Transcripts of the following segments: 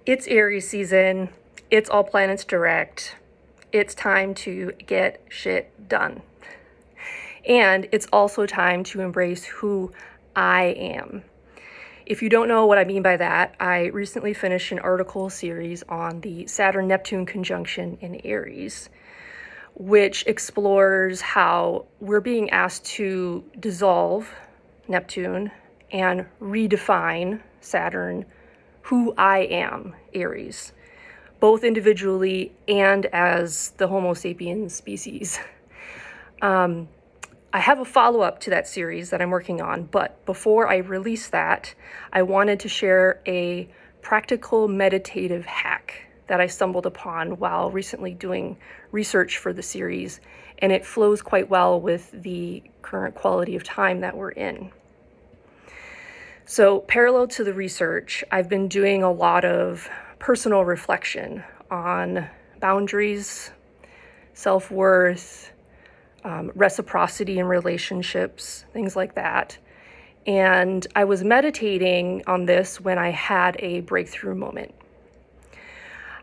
It's Aries season. It's all planets direct. It's time to get shit done. And it's also time to embrace who I am. If you don't know what I mean by that, I recently finished an article series on the Saturn-Neptune conjunction in Aries, which explores how we're being asked to dissolve Neptune and redefine Saturn, who I am, Aries, both individually and as the Homo sapiens species. I have a follow-up to that series that I'm working on, but before I release that, I wanted to share a practical meditative hack that I stumbled upon while recently doing research for the series, and it flows quite well with the current quality of time that we're in. So, parallel to the research, I've been doing a lot of personal reflection on boundaries, self-worth, reciprocity in relationships, things like that. And I was meditating on this when I had a breakthrough moment.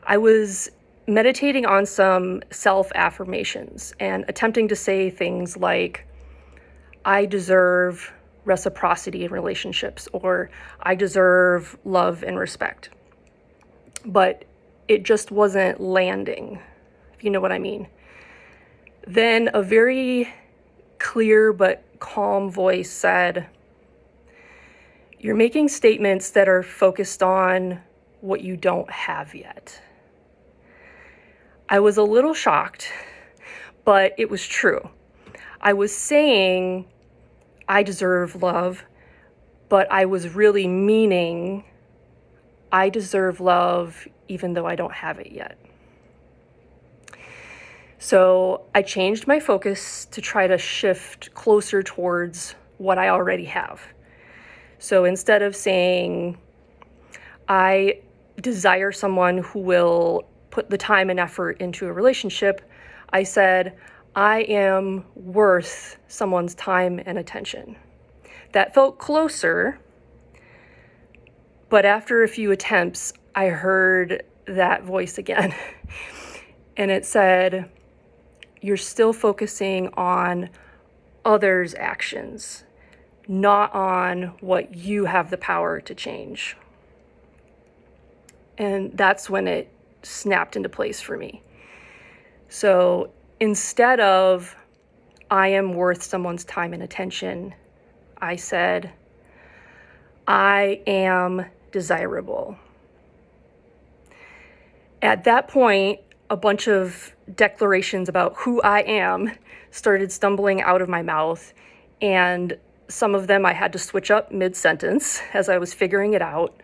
I was meditating on some self-affirmations and attempting to say things like, I deserve reciprocity in relationships, or I deserve love and respect. But it just wasn't landing, if you know what I mean. Then a very clear but calm voice said, you're making statements that are focused on what you don't have yet. I was a little shocked, but it was true. I was saying I deserve love, but I was really meaning I deserve love even though I don't have it yet. So I changed my focus to try to shift closer towards what I already have. So instead of saying, I desire someone who will put the time and effort into a relationship, I said, I am worth someone's time and attention. That felt closer, but after a few attempts, I heard that voice again. And it said, you're still focusing on others' actions, not on what you have the power to change. And that's when it snapped into place for me. So instead of, I am worth someone's time and attention, I said, I am desirable. At that point, a bunch of declarations about who I am started stumbling out of my mouth, and some of them I had to switch up mid-sentence as I was figuring it out.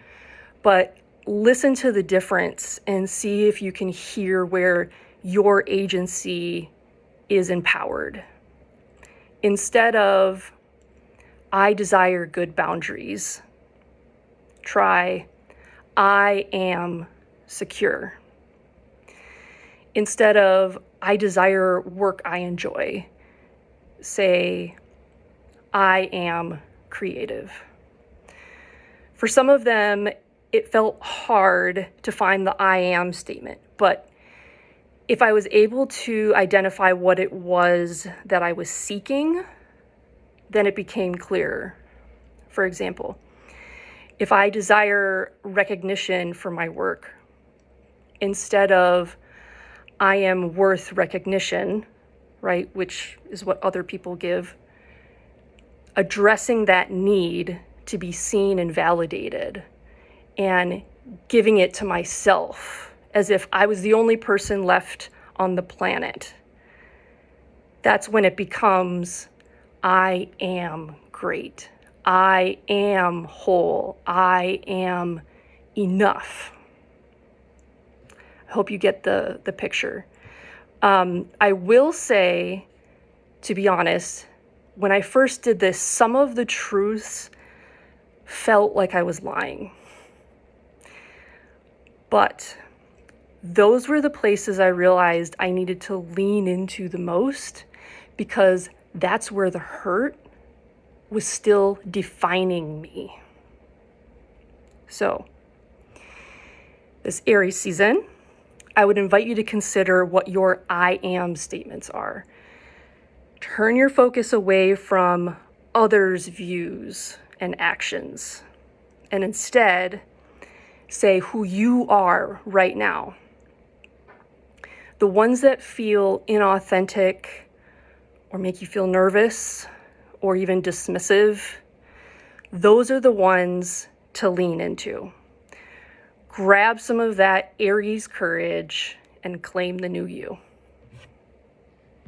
But listen to the difference and see if you can hear where your agency is empowered. Instead of, I desire good boundaries, try, I am secure. Instead of, I desire work I enjoy, say, I am creative. For some of them, it felt hard to find the I am statement, but if I was able to identify what it was that I was seeking, then it became clearer. For example, if I desire recognition for my work, instead of I am worth recognition, right, which is what other people give, addressing that need to be seen and validated and giving it to myself as if I was the only person left on the planet. That's when it becomes, I am great. I am whole. I am enough. I hope you get the picture. I will say, to be honest, when I first did this, some of the truths felt like I was lying. But those were the places I realized I needed to lean into the most, because that's where the hurt was still defining me. So This Aries season, I would invite you to consider what your I am statements are. Turn your focus away from others' views and actions, and instead say who you are right now. The ones that feel inauthentic or make you feel nervous or even dismissive, those are the ones to lean into. Grab some of that Aries courage and claim the new you.